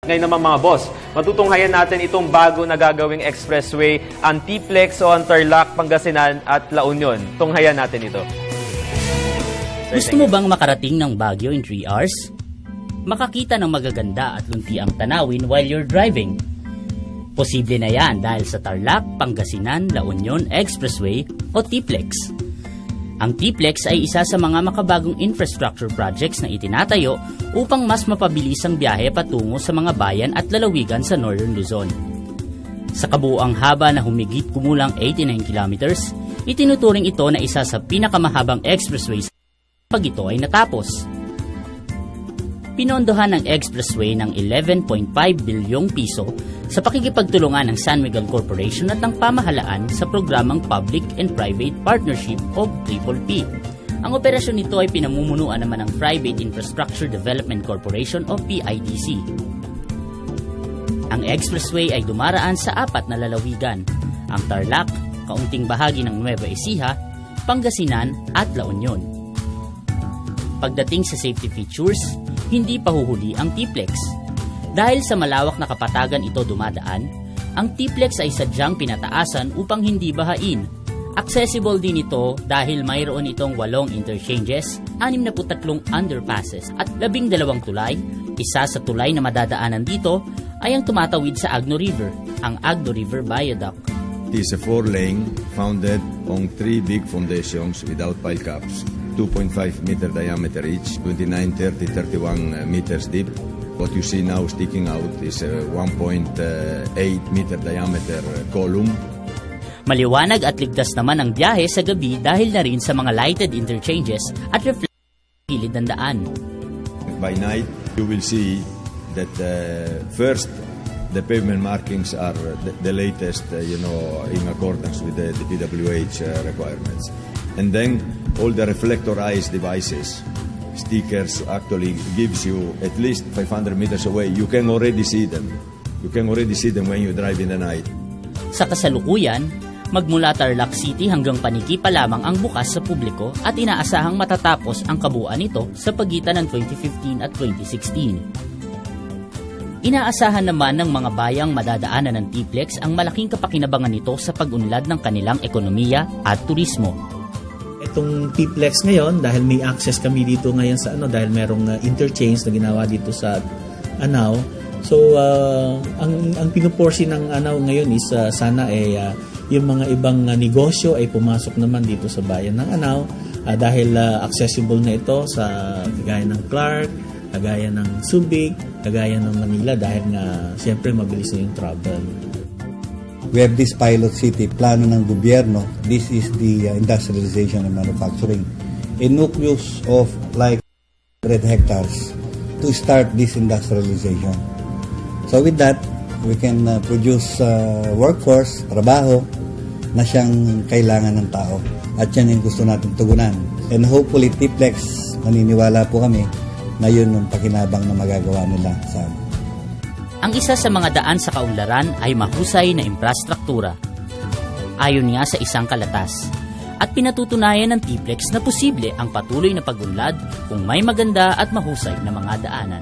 Ngayon naman mga boss, matutunghayan natin itong bago na gagawing expressway, ang T-Plex o ang Tarlac, Pangasinan at La Union. Tunghayan natin ito. Sir, gusto mo bang makarating ng Baguio in 3 hours? Makakita ng magaganda at luntiang tanawin while you're driving? Posible na yan dahil sa Tarlac, Pangasinan, La Union Expressway o T-Plex. Ang T-Plex ay isa sa mga makabagong infrastructure projects na itinatayo upang mas mapabilis ang biyahe patungo sa mga bayan at lalawigan sa Northern Luzon. Sa kabuuang haba na humigit kumulang 89 kilometers, itinuturing ito na isa sa pinakamahabang expressways pag ito ay natapos. Pinondohan ng expressway ng 11.5 bilyong piso sa pakikipagtulungan ng San Miguel Corporation at ng pamahalaan sa programang Public and Private Partnership o PPP. Ang operasyon nito ay pinamumunuan naman ng Private Infrastructure Development Corporation o PIDC. Ang expressway ay dumaraan sa 4 na lalawigan, ang Tarlac, kaunting bahagi ng Nueva Ecija, Pangasinan at La Union. Pagdating sa safety features, hindi pahuhuli ang T-Plex. Dahil sa malawak na kapatagan ito dumadaan, ang T-Plex ay sadyang pinataasan upang hindi bahain. Accessible din ito dahil mayroon itong 8 interchanges, 63 underpasses at 12 tulay. Isa sa tulay na madadaanan dito ay ang tumatawid sa Agno River, ang Agno River Viaduct. It is a 4-lane founded on 3 big foundations without pile caps. 2.5 meter diameter each, 29, 30, 31 meters deep. What you see now sticking out is a 1.8 meter diameter column. Maliwanag at ligtas naman ang biyahe sa gabi dahil na rin sa mga lighted interchanges at reflective gilid ng daan. By night, you will see that first, the pavement markings are the latest, in accordance with the PWH requirements. And then all the reflector eyes devices, stickers actually gives you at least 500 meters away. You can already see them. You can already see them when you drive in the night. Sa kasalukuyan, magmula Tarlac City hanggang Paniki pa lamang ang bukas sa publiko at inaasahang matatapos ang kabuuan nito sa pagitan ng 2015 at 2016. Inaasahan naman ng mga bayang madadaanan ng T-Plex ang malaking kapakinabangan nito sa pag-unlad ng kanilang ekonomiya at turismo. Itong T-Plex ngayon, dahil may access kami dito ngayon sa dahil merong interchange na ginawa dito sa Anao. So, ang pinuporsi ng Anao ngayon is sana yung mga ibang negosyo ay pumasok naman dito sa bayan ng Anao dahil accessible na ito sa kagaya ng Clark, kagaya ng Subic, kagaya ng Manila dahil nga siyempre mabilis na yung travel. We have this pilot city, plano ng gobyerno. This is the industrialization and manufacturing. A nucleus of like 100 hectares to start this industrialization. So with that, we can produce workforce, trabaho, na siyang kailangan ng tao. At yan yung gusto natin tugunan. And hopefully, T-Plex, naniniwala po kami na yun yung pakinabang na magagawa nila sa amin. Ang isa sa mga daan sa kaunlaran ay mahusay na infrastruktura. Ayon nga sa isang kalatas. At pinatutunayan ng T-Plex na posible ang patuloy na pag-unlad kung may maganda at mahusay na mga daanan.